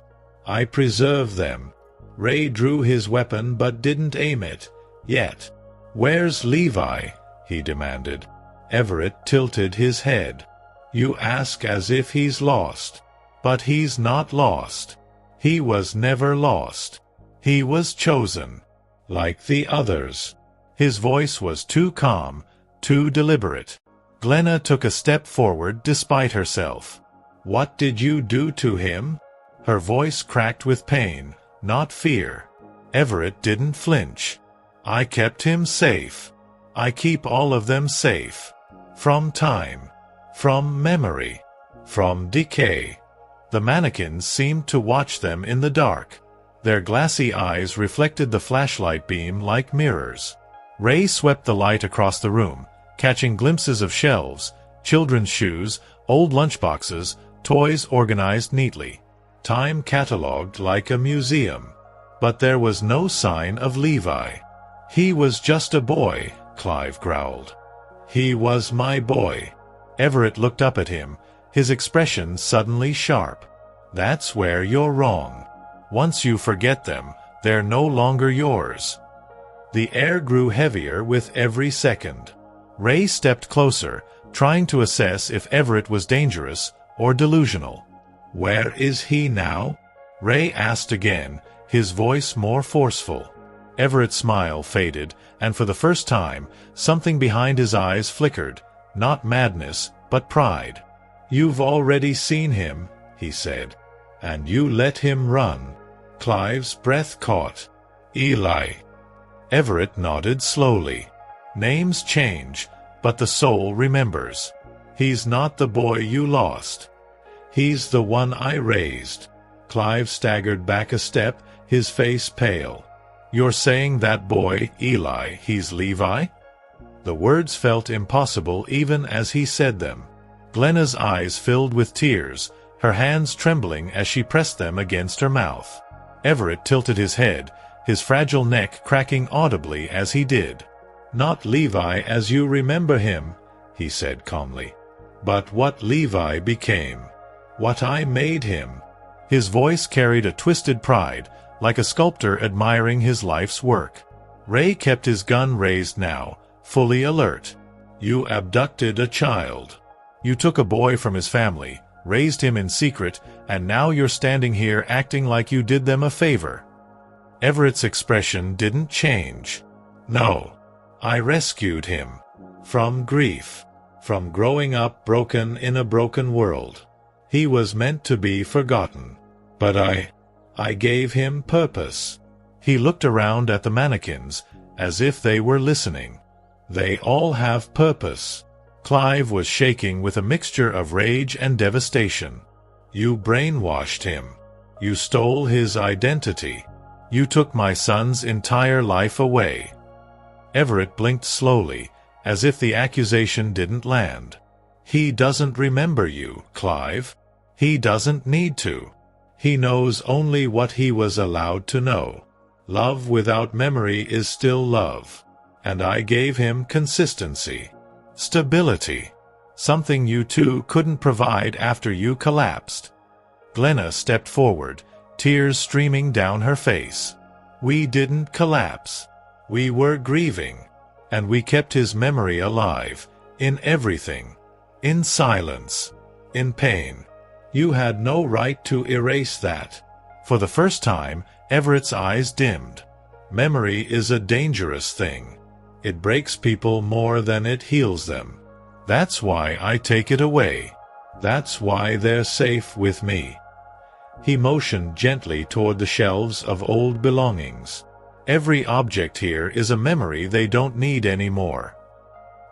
I preserve them." Ray drew his weapon but didn't aim it. Yet. "Where's Levi?" he demanded. Everett tilted his head. "You ask as if he's lost. But he's not lost. He was never lost. He was chosen. Like the others." His voice was too calm, too deliberate. Glenna took a step forward despite herself. "What did you do to him?" Her voice cracked with pain, not fear. Everett didn't flinch. "I kept him safe. I keep all of them safe. From time. From memory. From decay." The mannequins seemed to watch them in the dark. Their glassy eyes reflected the flashlight beam like mirrors. Ray swept the light across the room, catching glimpses of shelves, children's shoes, old lunchboxes, toys organized neatly. Time catalogued like a museum. But there was no sign of Levi. "He was just a boy," Clive growled. "He was my boy." Everett looked up at him, his expression suddenly sharp. "That's where you're wrong. Once you forget them, They're no longer yours. The air grew heavier with every second. Ray stepped closer, trying to assess if Everett was dangerous or delusional. "Where is he now?" Ray asked again, his voice more forceful. Everett's smile faded, and for the first time, something behind his eyes flickered, not madness, but pride. "You've already seen him," he said. "And you let him run." Clive's breath caught. "Eli." Everett nodded slowly. "Names change, but the soul remembers. He's not the boy you lost. He's the one I raised." Clive staggered back a step, his face pale. "You're saying that boy, Eli, he's Levi?" The words felt impossible even as he said them. Glenna's eyes filled with tears, her hands trembling as she pressed them against her mouth. Everett tilted his head, his fragile neck cracking audibly as he did. "Not Levi as you remember him," he said calmly. "But what Levi became. What I made him." His voice carried a twisted pride, like a sculptor admiring his life's work. Ray kept his gun raised now, fully alert. "You abducted a child. You took a boy from his family, raised him in secret, and now you're standing here acting like you did them a favor." Everett's expression didn't change. "No. I rescued him. From grief. From growing up broken in a broken world. He was meant to be forgotten. But I gave him purpose." He looked around at the mannequins, as if they were listening. "They all have purpose." Clive was shaking with a mixture of rage and devastation. "You brainwashed him. You stole his identity. You took my son's entire life away." Everett blinked slowly, as if the accusation didn't land. "He doesn't remember you, Clive. He doesn't need to. He knows only what he was allowed to know. Love without memory is still love. And I gave him consistency. Stability. Something you two couldn't provide after you collapsed." Glenna stepped forward, tears streaming down her face. "We didn't collapse. We were grieving. And we kept his memory alive, in everything. In silence. In pain. You had no right to erase that." For the first time, Everett's eyes dimmed. "Memory is a dangerous thing. It breaks people more than it heals them. That's why I take it away. That's why they're safe with me." He motioned gently toward the shelves of old belongings. "Every object here is a memory they don't need anymore."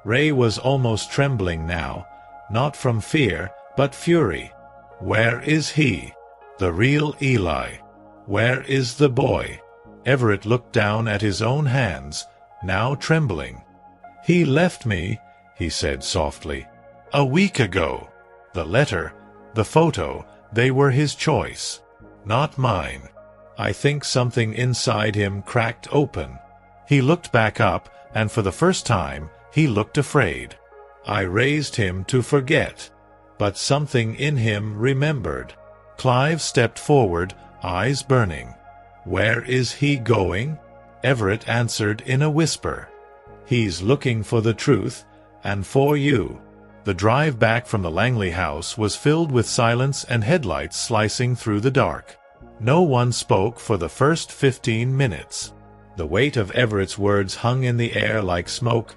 Ray was almost trembling now, not from fear, but fury. "Where is he? The real Eli? Where is the boy?" Everett looked down at his own hands, now trembling. "He left me," he said softly. "A week ago. The letter, the photo, they were his choice. Not mine. I think something inside him cracked open." He looked back up, and for the first time, he looked afraid. "I raised him to forget. But something in him remembered." Clive stepped forward, eyes burning. "Where is he going?" Everett answered in a whisper. "He's looking for the truth, and for you." The drive back from the Langley house was filled with silence and headlights slicing through the dark. No one spoke for the first 15 minutes. The weight of Everett's words hung in the air like smoke.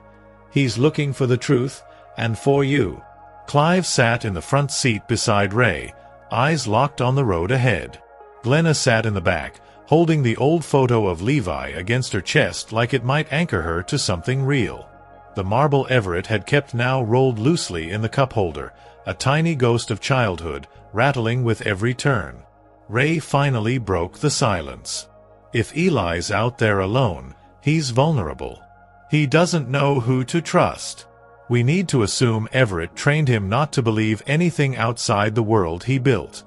"He's looking for the truth, and for you." Clive sat in the front seat beside Ray, eyes locked on the road ahead. Glenna sat in the back, holding the old photo of Levi against her chest like it might anchor her to something real. The marble Everett had kept now rolled loosely in the cup holder, a tiny ghost of childhood, rattling with every turn. Ray finally broke the silence. "If Eli's out there alone, he's vulnerable. He doesn't know who to trust. We need to assume Everett trained him not to believe anything outside the world he built."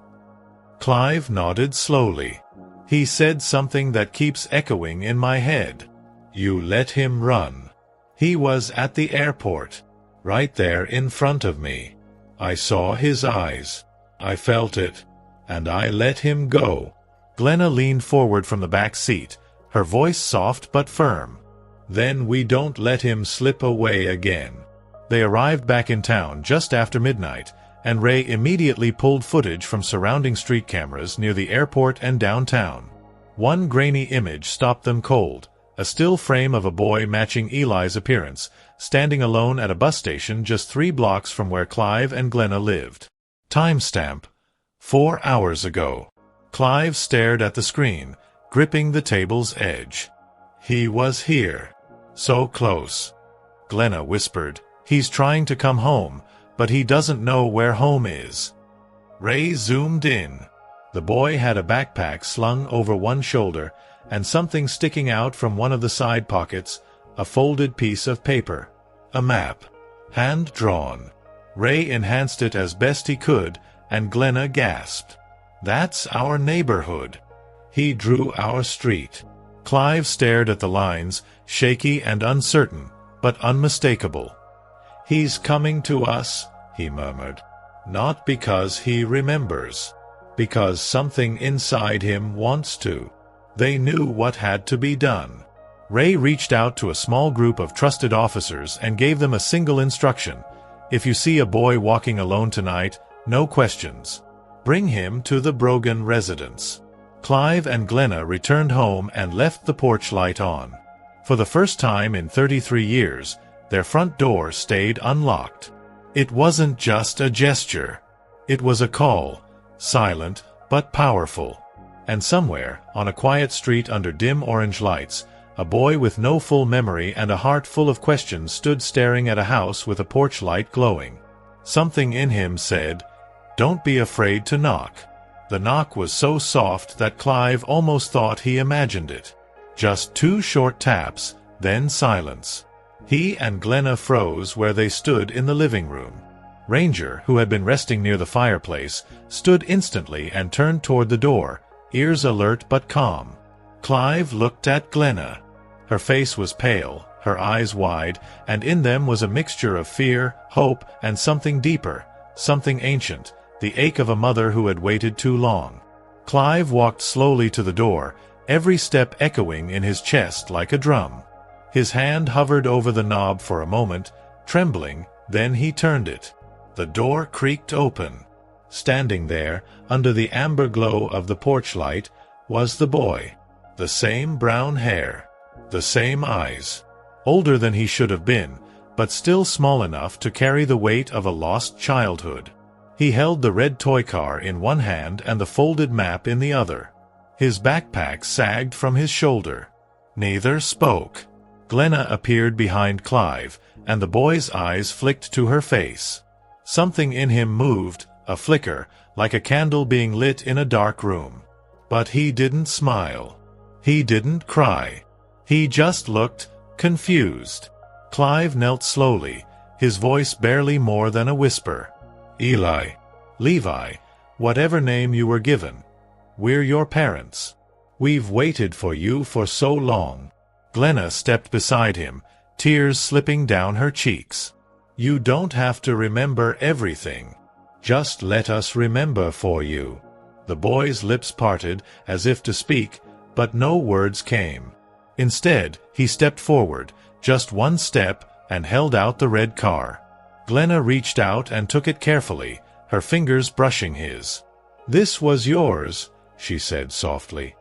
Clive nodded slowly. "He said something that keeps echoing in my head. You let him run. He was at the airport, right there in front of me. I saw his eyes. I felt it. And I let him go." Glenna leaned forward from the back seat, her voice soft but firm. "Then we don't let him slip away again." They arrived back in town just after midnight, and Ray immediately pulled footage from surrounding street cameras near the airport and downtown. One grainy image stopped them cold, a still frame of a boy matching Eli's appearance, standing alone at a bus station just 3 blocks from where Clive and Glenna lived. Timestamp: 4 hours ago. Clive stared at the screen, gripping the table's edge. "He was here. So close." Glenna whispered, "He's trying to come home, but he doesn't know where home is." Ray zoomed in. The boy had a backpack slung over one shoulder, and something sticking out from one of the side pockets, a folded piece of paper. A map. Hand-drawn. Ray enhanced it as best he could, and Glenna gasped. "That's our neighborhood. He drew our street." Clive stared at the lines, shaky and uncertain, but unmistakable. "He's coming to us," he murmured. "Not because he remembers. Because something inside him wants to." They knew what had to be done. Ray reached out to a small group of trusted officers and gave them a single instruction. "If you see a boy walking alone tonight, no questions. Bring him to the Brogan residence." Clive and Glenna returned home and left the porch light on. For the first time in 33 years, their front door stayed unlocked. It wasn't just a gesture. It was a call, silent but powerful. And somewhere, on a quiet street under dim orange lights, a boy with no full memory and a heart full of questions stood staring at a house with a porch light glowing. Something in him said, "Don't be afraid to knock." The knock was so soft that Clive almost thought he imagined it. Just 2 short taps, then silence. He and Glenna froze where they stood in the living room. Ranger, who had been resting near the fireplace, stood instantly and turned toward the door, ears alert but calm. Clive looked at Glenna. Her face was pale, her eyes wide, and in them was a mixture of fear, hope, and something deeper, something ancient, the ache of a mother who had waited too long. Clive walked slowly to the door, every step echoing in his chest like a drum. His hand hovered over the knob for a moment, trembling, then he turned it. The door creaked open. Standing there, under the amber glow of the porch light, was the boy. The same brown hair. The same eyes. Older than he should have been, but still small enough to carry the weight of a lost childhood. He held the red toy car in one hand and the folded map in the other. His backpack sagged from his shoulder. Neither spoke. Glenna appeared behind Clive, and the boy's eyes flicked to her face. Something in him moved, a flicker, like a candle being lit in a dark room. But he didn't smile. He didn't cry. He just looked confused. Clive knelt slowly, his voice barely more than a whisper. "Eli, Levi, whatever name you were given, we're your parents. We've waited for you for so long." Glenna stepped beside him, tears slipping down her cheeks. "You don't have to remember everything. Just let us remember for you." The boy's lips parted, as if to speak, but no words came. Instead, he stepped forward, just one step, and held out the red car. Glenna reached out and took it carefully, her fingers brushing his. "This was yours," she said softly.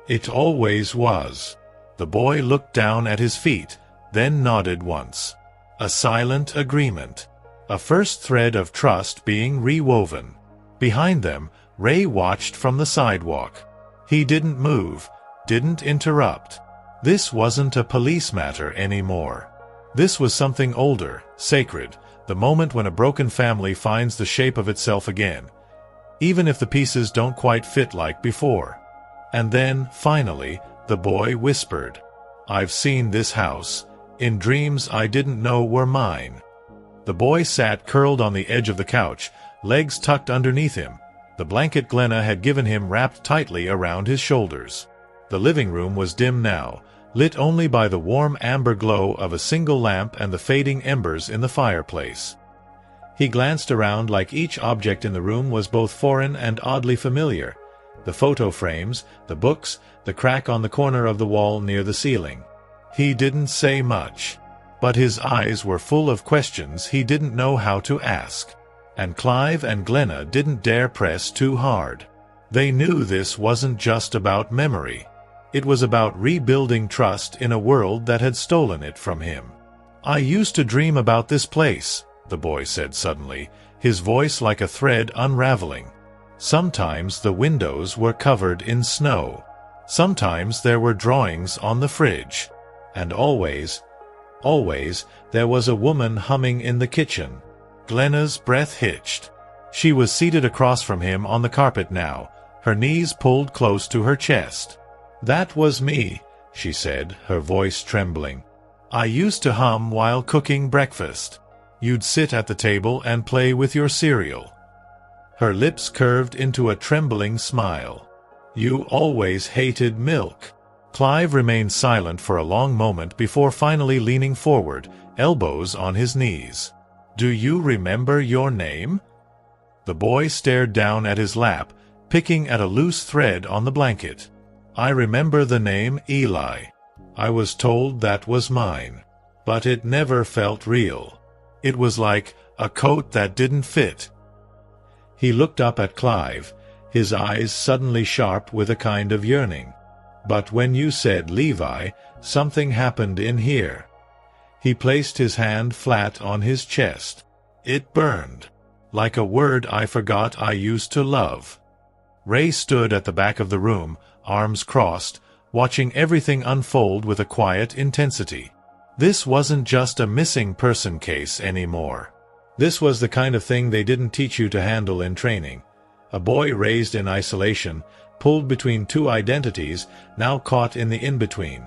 "It always was." The boy looked down at his feet, then nodded once. A silent agreement. A first thread of trust being rewoven. Behind them, Ray watched from the sidewalk. He didn't move, didn't interrupt. This wasn't a police matter anymore. This was something older, sacred, the moment when a broken family finds the shape of itself again, even if the pieces don't quite fit like before. And then, finally, the boy whispered, "I've seen this house, in dreams I didn't know were mine." The boy sat curled on the edge of the couch, legs tucked underneath him, the blanket Glenna had given him wrapped tightly around his shoulders. The living room was dim now, lit only by the warm amber glow of a single lamp and the fading embers in the fireplace. He glanced around like each object in the room was both foreign and oddly familiar, The photo frames, the books, the crack on the corner of the wall near the ceiling. He didn't say much, but his eyes were full of questions he didn't know how to ask. And Clive and Glenna didn't dare press too hard. They knew this wasn't just about memory. It was about rebuilding trust in a world that had stolen it from him. "I used to dream about this place," the boy said suddenly, his voice like a thread unraveling. "Sometimes the windows were covered in snow. Sometimes there were drawings on the fridge. And always, there was a woman humming in the kitchen." Glenna's breath hitched. She was seated across from him on the carpet now, her knees pulled close to her chest. "That was me," she said, her voice trembling. "I used to hum while cooking breakfast. You'd sit at the table and play with your cereal." Her lips curved into a trembling smile. "You always hated milk." Clive remained silent for a long moment before finally leaning forward, elbows on his knees. "Do you remember your name?" The boy stared down at his lap, picking at a loose thread on the blanket. "I remember the name Eli. I was told that was mine. But it never felt real. It was like a coat that didn't fit." He looked up at Clive, his eyes suddenly sharp with a kind of yearning. "But when you said Levi, something happened in here." He placed his hand flat on his chest. "It burned. Like a word I forgot I used to love." Ray stood at the back of the room, arms crossed, watching everything unfold with a quiet intensity. This wasn't just a missing person case anymore. This was the kind of thing they didn't teach you to handle in training. A boy raised in isolation, pulled between two identities, now caught in the in-between.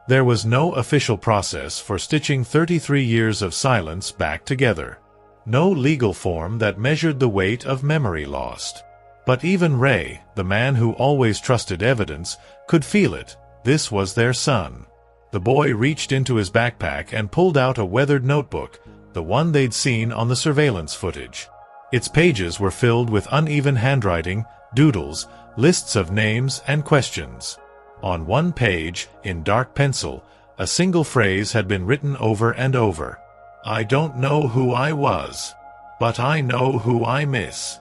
There was no official process for stitching 33 years of silence back together. No legal form that measured the weight of memory lost. But even Ray, the man who always trusted evidence, could feel it. This was their son. The boy reached into his backpack and pulled out a weathered notebook, the one they'd seen on the surveillance footage. Its pages were filled with uneven handwriting, doodles, lists of names and questions. On one page, in dark pencil, a single phrase had been written over and over. "I don't know who I was, but I know who I miss."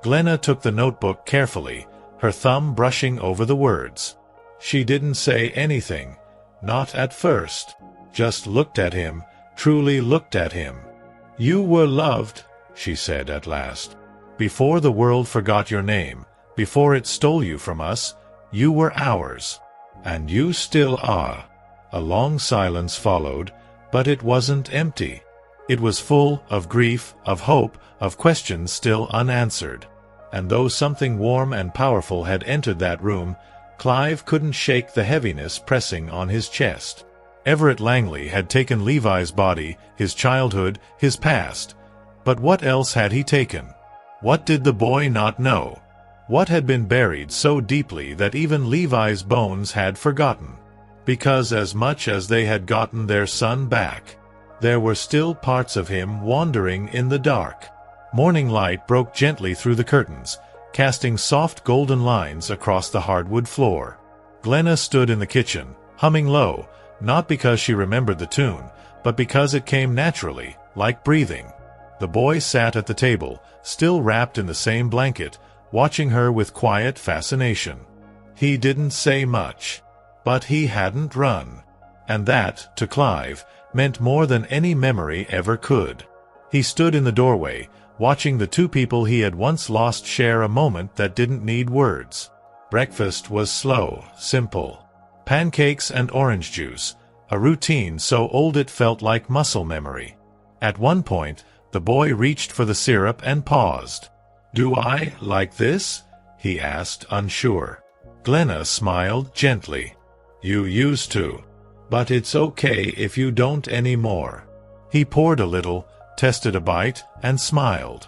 Glenna took the notebook carefully, her thumb brushing over the words. She didn't say anything, not at first, just looked at him, truly looked at him. "You were loved," she said at last. "Before the world forgot your name, before it stole you from us, you were ours. And you still are." A long silence followed, but it wasn't empty. It was full of grief, of hope, of questions still unanswered. And though something warm and powerful had entered that room, Clive couldn't shake the heaviness pressing on his chest. Everett Langley had taken Levi's body, his childhood, his past. But what else had he taken? What did the boy not know? What had been buried so deeply that even Levi's bones had forgotten? Because as much as they had gotten their son back, there were still parts of him wandering in the dark. Morning light broke gently through the curtains, casting soft golden lines across the hardwood floor. Glenna stood in the kitchen, humming low, not because she remembered the tune, but because it came naturally, like breathing. The boy sat at the table, still wrapped in the same blanket, watching her with quiet fascination. He didn't say much, but he hadn't run. And that, to Clive, meant more than any memory ever could. He stood in the doorway, watching the two people he had once lost share a moment that didn't need words. Breakfast was slow, simple. Pancakes and orange juice, a routine so old it felt like muscle memory. At one point, the boy reached for the syrup and paused. "Do I like this?" he asked, unsure. Glenna smiled gently. "You used to. But it's okay if you don't anymore." He poured a little, tested a bite, and smiled.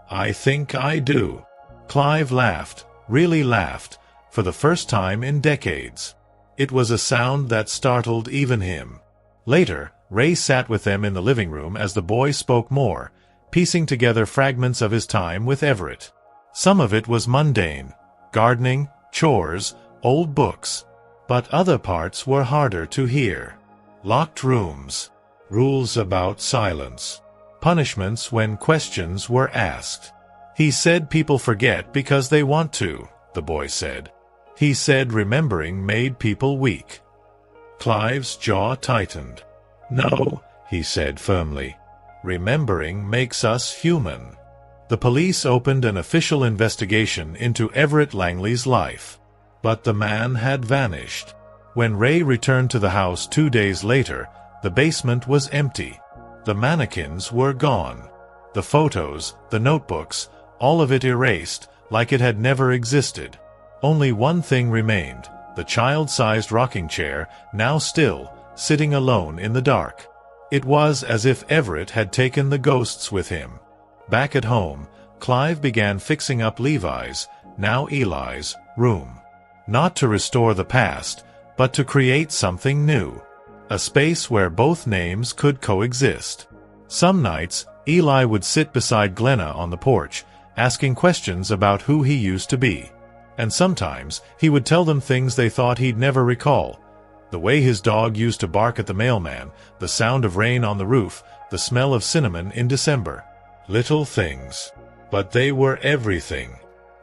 "I think I do." Clive laughed, really laughed, for the first time in decades. It was a sound that startled even him. Later, Ray sat with them in the living room as the boy spoke more, piecing together fragments of his time with Everett. Some of it was mundane. gardening, chores, old books. But other parts were harder to hear. Locked rooms, rules about silence, punishments when questions were asked. He said people forget because they want to, the boy said. He said remembering made people weak. Clive's jaw tightened. No, he said firmly. Remembering makes us human. The police opened an official investigation into Everett Langley's life. But the man had vanished. When Ray returned to the house 2 days later, the basement was empty. The mannequins were gone. The photos, the notebooks, all of it erased, like it had never existed. Only one thing remained, the child-sized rocking chair, now still, sitting alone in the dark. It was as if Everett had taken the ghosts with him. Back at home, Clive began fixing up Levi's, now Eli's, room. Not to restore the past, but to create something new. A space where both names could coexist. Some nights, Eli would sit beside Glenna on the porch, asking questions about who he used to be. And sometimes, he would tell them things they thought he'd never recall. The way his dog used to bark at the mailman, the sound of rain on the roof, the smell of cinnamon in December. Little things. But they were everything.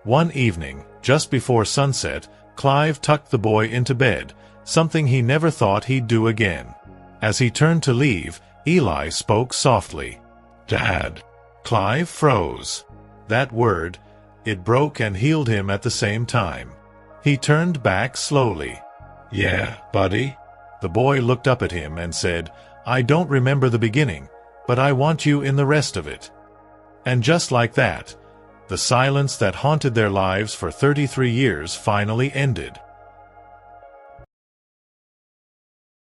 One evening, just before sunset, Clive tucked the boy into bed, something he never thought he'd do again. As he turned to leave, Eli spoke softly. Dad. Clive froze. That word, it broke and healed him at the same time. He turned back slowly. Yeah, buddy? The boy looked up at him and said, I don't remember the beginning, but I want you in the rest of it. And just like that, the silence that haunted their lives for 33 years finally ended.